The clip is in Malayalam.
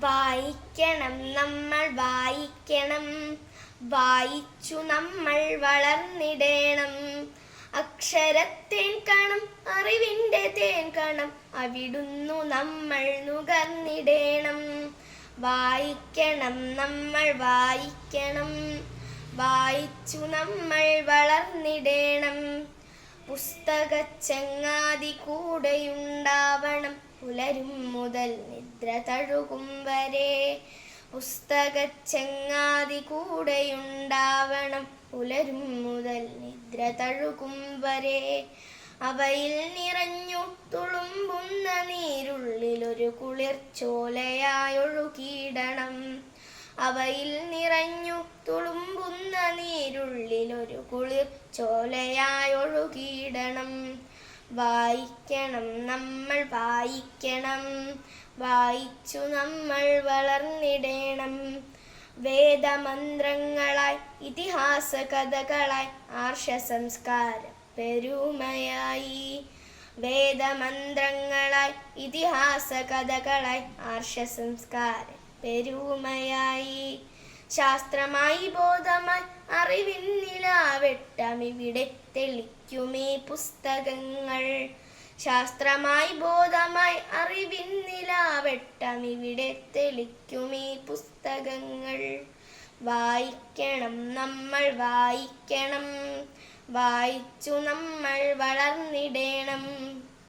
വായിക്കണം നമ്മൾ വായിക്കണം, വായിച്ചു നമ്മൾ വളർന്നിടേണം. അക്ഷരത്തേൻ കണം അറിവിൻ്റെ തേൻ കണം, അവിടുന്നു നമ്മൾ നുകർന്നിടേണം. വായിക്കണം നമ്മൾ വായിക്കണം, വായിച്ചു നമ്മൾ വളർന്നിടേണം. പുസ്തകച്ചങ്ങാതി കൂടെയുണ്ടാവണം, പുലരും മുതൽ നിദ്ര തഴുകും വരെ. പുസ്തകച്ചങ്ങാതി കൂടെയുണ്ടാവണം, പുലരും മുതൽ നിദ്ര തഴുകും വരെ. അവയിൽ നിറഞ്ഞു തുളുമ്പുന്ന നീരുള്ളിലൊരു കുളിർച്ചോലയായൊഴുകിയിടണം. അവയിൽ നിറഞ്ഞു തുളുമ്പുന്ന നീരുള്ളിലൊരു കുളിർച്ചോലയായൊഴുകിയിടണം. വായിക്കണം നമ്മൾ വായിക്കണം, വായിച്ചു നമ്മൾ വളർന്നിടേണം. വേദമന്ത്രങ്ങളായി ഇതിഹാസ കഥകളായി ആർഷ സംസ്കാര പെരുമയായി. വേദമന്ത്രങ്ങളായി ഇതിഹാസ കഥകളായി ആർഷ സംസ്കാര പെരുമയായി. ശാസ്ത്രമായി ബോധമായി അറിവിൻ നിലാവെട്ടമിവിടെ തെളിക്കുമീ പുസ്തകങ്ങൾ. ശാസ്ത്രമായി ബോധമായി അറിവിൻ നിലാവെട്ടമിവിടെ തെളിക്കുമീ പുസ്തകങ്ങൾ. വായിക്കണം നമ്മൾ വായിക്കണം, വായിച്ചു നമ്മൾ വളർന്നിടേണം.